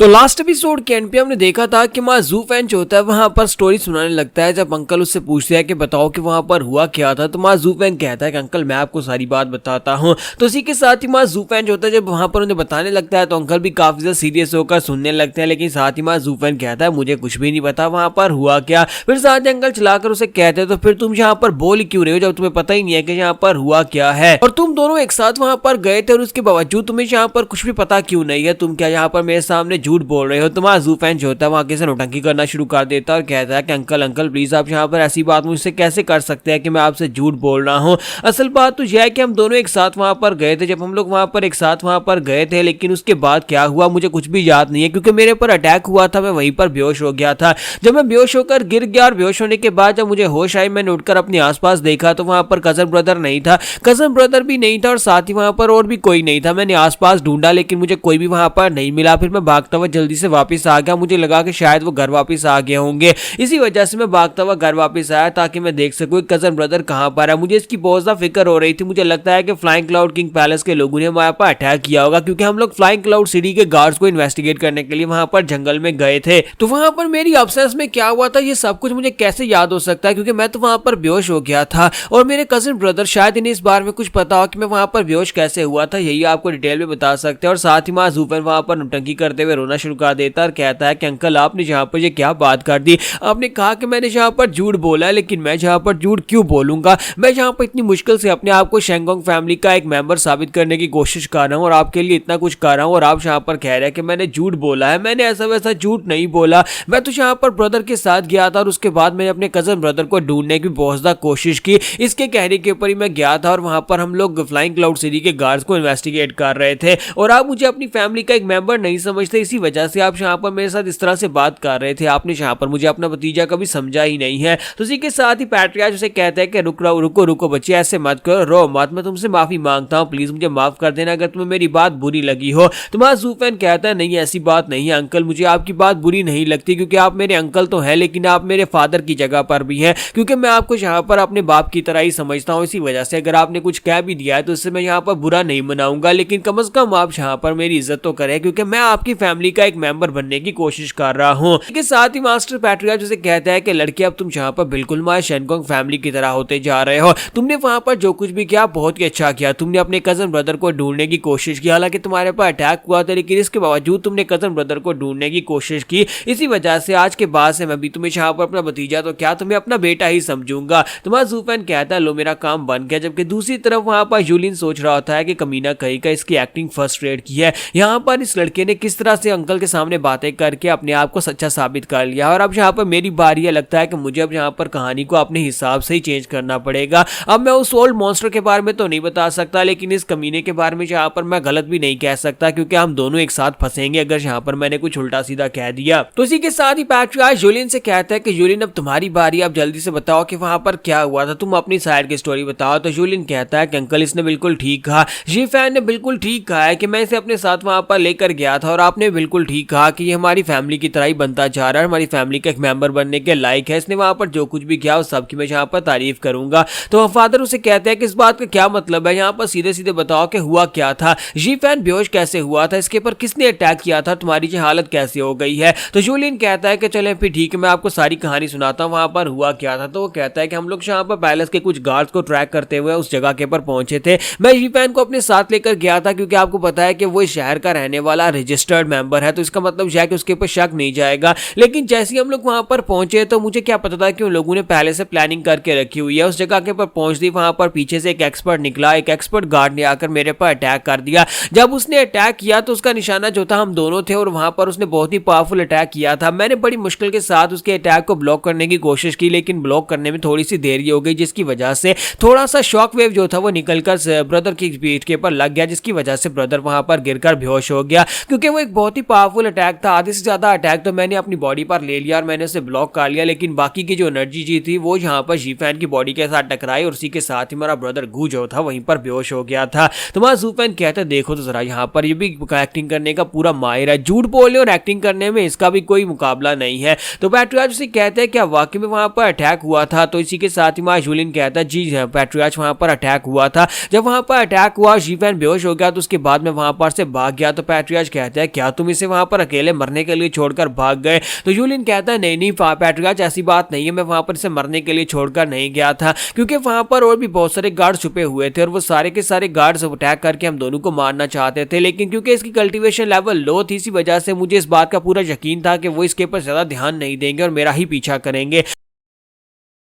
तो last episode के and पे हमने देखा था कि माँ जू फैन जो होता है वहां पर स्टोरी सुनाने लगता है। जब अंकल उससे पूछते हैं कि बताओ कि वहां पर हुआ क्या था, तो माँ जू फैन कहता है कि अंकल मैं आपको सारी बात बताता हूँ। तो इसी के साथ ही माँ जू फैन जो होता है जब वहां पर उन्हें बताने लगता है तो अंकल भी काफी ज्यादा सीरियस होकर सुनने लगते हैं। लेकिन साथ ही माँ जू फैन कहता है मुझे कुछ भी नहीं पता वहां पर हुआ क्या। फिर साथ ही अंकल चलाकर उसे कहते हैं तो फिर तुम यहाँ पर बोल क्यों रहे हो जब तुम्हें पता ही नहीं है कि यहाँ पर हुआ क्या है, और तुम दोनों एक साथ वहां पर गए थे और उसके बावजूद तुम्हें यहाँ पर कुछ भी पता क्यों नहीं है। तुम क्या यहाँ पर मेरे सामने झूठ बोल रहे हो। तुम्हारा जू फैन जो होता है वहां से नौटंकी करना शुरू कर देता है और कहता है कि अंकल अंकल प्लीज आप यहाँ पर ऐसी बात मुझसे कैसे कर सकते हैं कि मैं आपसे झूठ बोल रहा हूँ। असल बात तो यह है कि हम दोनों एक साथ वहां पर गए थे। जब हम लोग वहां पर एक साथ वहां पर गए थे लेकिन उसके बाद क्या हुआ मुझे कुछ भी याद नहीं है, क्योंकि मेरे पर अटैक हुआ था, मैं वहीं पर बेहोश हो गया था। जब मैं बेहोश होकर गिर गया और बेहोश होने के बाद जब मुझे होश आई मैंने उठकर अपने आसपास देखा तो वहां पर कजन ब्रदर नहीं था, कजन ब्रदर भी नहीं था और साथ ही वहां पर और भी कोई नहीं था। मैंने आसपास ढूंढा लेकिन मुझे कोई भी वहां पर नहीं मिला। फिर मैं भागता हुआ जल्दी से वापस आ गया। मुझे लगा कि शायद वो घर वापस आ गए होंगे, इसी वजह से मैं भागता हुआ घर वापस आया ताकि मैं देख सकूं कजन ब्रदर कहां पर है। मुझे इसकी बहुत ज्यादा फिक्र हो रही थी। मुझे लगता है कि फ्लाइंग क्लाउड किंग पैलेस के लोगों ने हमारे पर अटैक किया होगा, क्योंकि हम लोग फ्लाइंग क्लाउड सिटी के गार्ड्स को इन्वेस्टिगेट करने के लिए वहां पर जंगल में गए थे। तो वहां पर मेरी अब्सेंस में क्या हुआ था ये सब कुछ मुझे कैसे याद हो सकता है, क्योंकि मैं तो वहां पर बेहोश हो गया था और मेरे कजिन ब्रदर शायद इन्हें इस बारे में कुछ पता हो कि मैं वहां पर बेहोश कैसे हुआ था, यही आपको डिटेल में बता सकते हैं। और साथ ही माँ जूफन वहां पर नौटंकी करते हुए रोना शुरू कर देता है और कहता है कि अंकल आपने जहां पर ये क्या बात कर दी। आपने कहा कि मैंने जहां पर झूठ बोला है, लेकिन मैं जहां पर झूठ क्यों बोलूंगा। मैं जहां पर इतनी मुश्किल से अपने आप को शेंगोंग फैमिली का एक मेंबर साबित करने की कोशिश कर रहा हूं और आपके लिए इतना कुछ कर रहा हूं और आप जहां पर कह रहे हैं कि मैंने झूठ बोला है। मैंने ऐसा वैसा झूठ नहीं बोला। मैं तो जहां पर ब्रदर के साथ गया था और उसके बाद मैंने अपने कजन ब्रदर को ढूंढने की बहुत ज्यादा कोशिश की। इसके कहने के ऊपर ही मैं गया था और वहां पर हम लोग फ्लाइंग क्लाउड सिटी के गार्ड्स को इन्वेस्टिगेट कर रहे थे और आप मुझे अपनी फैमिली का एक मेंबर नहीं समझते, इसी वजह से आप यहाँ पर मेरे साथ इस तरह से बात कर रहे थे। आपने यहाँ पर मुझे अपना भतीजा कभी समझा ही नहीं है। तो इसी के साथ ही पैट्रियार्च उसे कहता है कि रुको रुको रुको बच्चे, ऐसे मत करो, रो मत, मैं तुमसे माफी मांगता हूँ, प्लीज मुझे माफ कर देना अगर तुम्हें मेरी बात बुरी लगी हो। तुम्हारा जूफैन कहता है नहीं ऐसी बात नहीं है अंकल, मुझे आपकी बात बुरी नहीं लगती, क्योंकि आप मेरे अंकल तो हैं लेकिन आप मेरे फादर की जगह पर भी हैं, क्योंकि मैं आपको यहाँ पर अपने बाप की तरह ही समझता हूँ। इसी वजह से अगर आपने कुछ कह भी दिया है तो इससे मैं यहाँ पर बुरा नहीं मनाऊंगा, लेकिन कम से कम आप यहाँ पर मेरी इज्जत तो करें, क्योंकि मैं आपकी फैमिली का एक मेंबर बनने की कोशिश कर रहा हूँ। इसके साथ ही मास्टर पैट्रियार्च उसे कहता है कि लड़के अब तुम यहाँ पर बिल्कुल हमारे शेंगोंग फैमिली की तरह होते जा रहे हो। तुमने वहां पर जो कुछ भी किया बहुत ही अच्छा किया। तुमने अपने कजन ब्रदर को ढूंढने की कोशिश की, हालांकि तुम्हारे पर अटैक हुआ था लेकिन इसके बावजूद तुमने कजन ब्रदर को ढूंढने की कोशिश की। इसी वजह से आज के बाद से मैं भी तुम्हें यहाँ पर अपना भतीजा तो क्या तुम्हें अपना बेटा ही समझूंगा। तुम्हारा जूफैन कहता है लो मेरा काम बन गया। जबकि दूसरी तरफ वहां पर यूलिन सोच रहा होता है कि कमीना कहीं का इसकी एक्टिंग फर्स्ट रेट की है। यहाँ पर इस लड़के ने किस तरह से अंकल के सामने बातें करके अपने आप को सच्चा साबित कर लिया और अब यहाँ पर मेरी बारी है। लगता है कि मुझे अब यहाँ पर कहानी को अपने हिसाब से ही चेंज करना पड़ेगा। अब मैं उस ओल्ड मॉन्स्टर के बारे में तो नहीं बता सकता, लेकिन इस कमीने के बारे में यहाँ पर मैं गलत भी नहीं कह सकता, क्योंकि हम दोनों एक साथ फंसेंगे अगर यहाँ पर मैंने कुछ उल्टा सीधा कह दिया। तो इसी के साथ ही पैट्रियार्च यूलिन से कहता है कि यूलिन अब तुम्हारी बारी, अब जल्दी से बताओ कि वहां पर क्या हुआ था, तुम अपनी साइड की स्टोरी बताओ। तो यूलिन कहता है कि अंकल इसने बिल्कुल ठीक कहा, जी फैन ने बिल्कुल ठीक कहा है कि मैं इसे अपने साथ वहां पर लेकर गया था और आपने बिल्कुल ठीक कहा कि ये हमारी फैमिली की तरह ही बनता जा रहा है, हमारी फैमिली का एक मेंबर बनने के लायक है। इसने वहां पर जो कुछ भी किया उस सबकी मैं यहाँ पर तारीफ करूंगा। तो फादर उसे कहते हैं कि इस बात का क्या मतलब है, यहाँ पर सीधे सीधे बताओ कि हुआ क्या था, जी फैन बेहोश कैसे हुआ था, इसके ऊपर किसने अटैक किया था, तुम्हारी ये हालत कैसे हो गई है। तो यूलिन कहता है कि चलें फिर ठीक है मैं आपको सारी कहानी सुनाता हूँ वहां पर हुआ क्या था। तो वो कहता है कि हम लोग यहाँ पर पैलेस के कुछ गार्ड्स को ट्रैक करते हुए उस जगह के पर पहुंचे थे। मैं जी फैन को अपने साथ लेकर गया था, क्योंकि आपको पता है कि वो इस शहर का रहने वाला रजिस्टर्ड मेंबर है, तो इसका मतलब यह है कि उसके ऊपर शक नहीं जाएगा। लेकिन जैसे ही हम लोग वहां पर पहुंचे तो मुझे क्या पता था कि उन लोगों ने पहले से प्लानिंग करके रखी हुई है। उस जगह के पर पहुंचती वहां पर पीछे से एक एक्सपर्ट निकला, एक एक्सपर्ट गार्ड ने आकर मेरे पर अटैक कर दिया। जब उसने अटैक किया तो उसका निशाना जो था हम दोनों थे और वहां पर उसने बहुत ही पावरफुल अटैक किया था। मैंने बड़ी मुश्किल के साथ उसके अटैक को ब्लॉक करने की कोशिश की, लेकिन ब्लॉक करने में थोड़ी सी देरी हो गई, जिसकी वजह से थोड़ा सा शॉक वेव जो था वो निकलकर ब्रदर की पीठ के ऊपर लग गया, जिसकी वजह से ब्रदर वहां पर गिरकर बेहोश हो गया। क्योंकि वो एक बहुत ही पावरफुल अटैक था, आधे से ज्यादा अटैक तो मैंने अपनी बॉडी पर ले लिया और मैंने उसे ब्लॉक कर लिया, लेकिन बाकी की जो एनर्जी जी थी वो यहाँ पर जी फैन की बॉडी के साथ टकराई और उसी के साथ ही हमारा ब्रदर गू जो था वहीं पर बेहोश हो गया था। तो हमारा जूफैन कहता है देखो तो जरा यहाँ पर ये भी एक्टिंग करने का पूरा माहिर है, झूठ बोलने और एक्टिंग करने में इसका भी कोई मुकाबला नहीं है। तो पैट्रियार्च से कहते हैं क्या वाकई में वहां पर अटैक हुआ था। तो इसी के साथ ही हमारा यूलिन कहता है जी पैट्रियार्च वहां पर अटैक हुआ था। जब वहां पर अटैक हुआ जी फैन बेहोश हो गया तो उसके बाद में वहां पर से भाग गया। तो पैट्रियार्च कहता है क्या तुम इसे वहां पर अकेले मरने के लिए छोड़कर भाग गए। तो जूलियन कहता है नहीं नहीं पैट्रियार्च, ऐसी बात नहीं है, मैं वहां पर इसे मरने के लिए छोड़कर नहीं गया था, क्योंकि वहां पर और भी बहुत सारे गार्ड छुपे हुए थे और वो सारे के सारे गार्ड्स अटैक करके हम दोनों को मारना चाहते थे, लेकिन क्योंकि इसकी कल्टीवेशन लेवल लो थी, इसी वजह से मुझे इस बात का पूरा यकीन था कि वो इसके ऊपर ज्यादा ध्यान नहीं देंगे और मेरा ही पीछा करेंगे।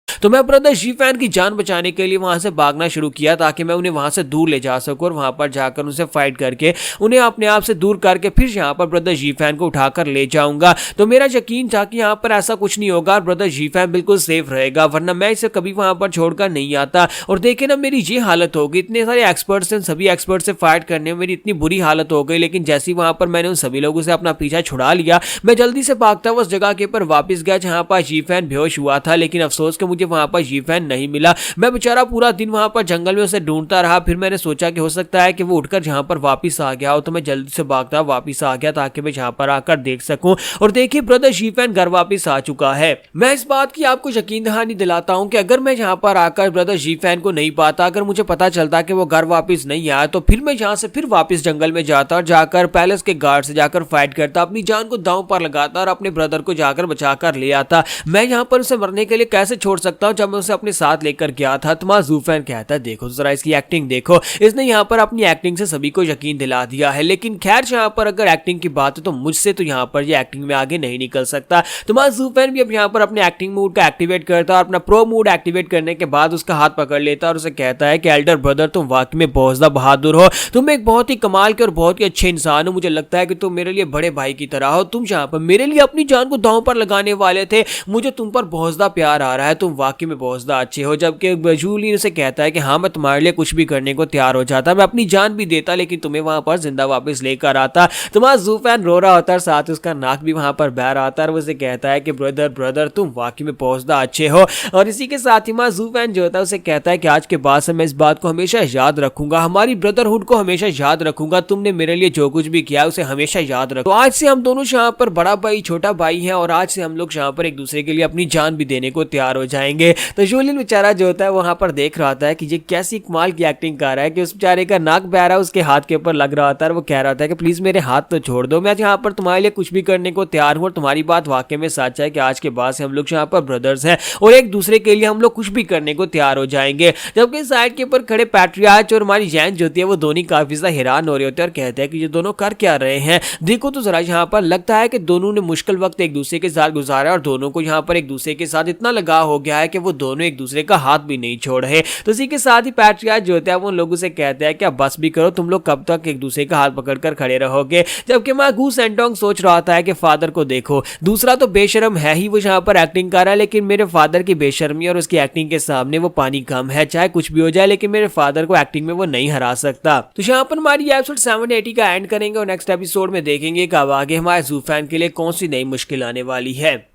तो मैं ब्रदर शीफैन की जान बचाने के लिए वहां से भागना शुरू किया ताकि मैं उन्हें वहां से दूर ले जा सकूं और वहां पर जाकर उनसे फाइट करके उन्हें अपने आप से दूर करके फिर यहाँ पर ब्रदर शीफैन को उठाकर ले जाऊंगा। तो मेरा यकीन था कि यहाँ पर ऐसा कुछ नहीं होगा और ब्रदर शीफैन बिल्कुल सेफ रहेगा, वरना मैं इसे कभी वहां पर छोड़कर नहीं आता। और देखे ना मेरी ये हालत होगी, इतने सारे एक्सपर्ट्स हैं, सभी एक्सपर्ट से फाइट करने में मेरी इतनी बुरी हालत हो गई, लेकिन जैसे ही वहां पर मैंने उन सभी लोगों से अपना पीछा छुड़ा लिया, मैं जल्दी से भागता हुआ उस जगह के ऊपर वापस गया जहां पर शीफैन बेहोश हुआ था। लेकिन अफसोस कि मुझे वहां पर शीफैन नहीं मिला। मैं बेचारा पूरा दिन वहां पर जंगल में उसे ढूंढता रहा। फिर मैंने सोचा कि हो सकता है कि वो उठकर जहां पर वापस आ गया हो, तो मैं जल्दी से भागता वापस आ गया ताकि मैं जहां पर आकर देख सकूं। और देखिए ब्रदर शीफैन घर वापस आ चुका है। मैं इस बात की आपको यकीन दहानी दिलाता हूं कि अगर मैं यहां पर आकर ब्रदर शीफैन को नहीं पाता, अगर मुझे पता चलता कि वो घर वापस नहीं आया, तो फिर मैं यहां से फिर वापस जंगल में जाता और जाकर पैलेस के गार्ड से जाकर फाइट करता, अपनी जान को दांव पर लगाता और अपने ब्रदर को जाकर बचाकर ले आता। मैं यहां पर उसे मरने के लिए कैसे छोड़ सकता हूं जब मैं उसे अपने साथ लेकर गया था। तो ज़ूफैन कहता है देखो जरा इसकी एक्टिंग देखो, इसने यहाँ पर अपनी एक्टिंग से सभी को यकीन दिला दिया है। लेकिन खैर यहाँ पर अगर एक्टिंग की बात है तो मुझसे तो यहाँ पर ये एक्टिंग में आगे नहीं निकल सकता। तो ज़ूफैन भी अब यहाँ पर अपने एक्टिंग मूड का एक्टिवेट करता है और अपना प्रो मूड एक्टिवेट करने के बाद उसका हाथ पकड़ लेता है और उसे कहता है कि एल्डर ब्रदर तुम वाकई में बहुत ज्यादा बहादुर हो, तुम एक बहुत ही कमाल के और बहुत ही अच्छे इंसान हो। मुझे लगता है कि तुम मेरे लिए बड़े भाई की तरह हो, तुम यहाँ पर मेरे लिए अपनी जान को दांव पर लगाने वाले थे, मुझे तुम पर बहुत ज्यादा प्यार आ रहा है, तुम वाकई में बहुत ज्यादा अच्छे हो। जबकि जूलियन उसे कहता है कि हाँ मैं तुम्हारे लिए कुछ भी करने को तैयार हो जाता, मैं अपनी जान भी देता, लेकिन तुम्हें वहां पर जिंदा वापस लेकर आता। तो ज़ूफैन रो रहा होता है, साथ उसका नाक भी वहां पर बह रहा होता है और उसे कहता है कि ब्रदर ब्रदर तुम वाकई में बहुत ज्यादा अच्छे हो। और इसी के साथ ही ज़ूफैन जो होता है उसे कहता है कि आज के बाद से मैं इस बात को हमेशा याद रखूंगा, हमारी ब्रदरहुड को हमेशा याद रखूंगा, तुमने मेरे लिए जो कुछ भी किया उसे हमेशा याद रखो। तो आज से हम दोनों यहाँ पर बड़ा भाई छोटा भाई है और आज से हम लोग यहाँ पर एक दूसरे के लिए अपनी जान भी देने को तैयार हो जाएंगे। तो जूलियन बेचारा जो होता है वहां पर देख रहा होता है कि ये कैसी कमाल की एक्टिंग कर रहा है कि उस बेचारे का नाक बह रहा है, उसके हाथ के ऊपर लग रहा होता है और वो कह रहा था कि प्लीज मेरे हाथ तो छोड़ दो, मैं यहाँ पर तुम्हारे लिए कुछ भी करने को तैयार हूँ। और तुम्हारी बात वाकई में सच है कि आज के बाद से हम लोग यहाँ पर ब्रदर्स हैं और एक दूसरे के लिए हम लोग कुछ भी करने को तैयार हो जाएंगे। जबकि साइड के ऊपर खड़े पैट्रियार्च और हमारी जैन जो होती है वो दोनों काफी ज्यादा हैरान हो रहे होते हैं और कहते हैं कि ये दोनों कर क्या रहे हैं। देखो तो जरा यहाँ पर लगता है कि दोनों ने मुश्किल वक्त एक दूसरे के साथ गुजारा और दोनों को यहाँ पर एक दूसरे के साथ इतना लगाव हो गया है कि वो दोनों एक दूसरे का हाथ भी नहीं छोड़ रहे। तो इसी के साथ ही पैट्रियार्च जो होता है वो उन लोगों से कहते हैं कि अब बस भी करो, तुम लोग कब तक एक दूसरे का हाथ पकड़कर खड़े रहोगे। जबकि गू सेंटोंग सोच रहा था है कि फादर को देखो, दूसरा तो बेशर्म है ही, वो यहाँ पर एक्टिंग कर रहा है, लेकिन मेरे फादर की बेशर्मी और उसकी एक्टिंग के सामने वो पानी कम है, चाहे कुछ भी हो जाए, लेकिन मेरे फादर को एक्टिंग में वो नहीं हरा सकता। तो यहाँ पर हमारी एपिसोड 780 का एंड करेंगे और नेक्स्ट एपिसोड में देखेंगे कब आगे हमारे ज़ूफैन के लिए कौन सी नई मुश्किल आने वाली है।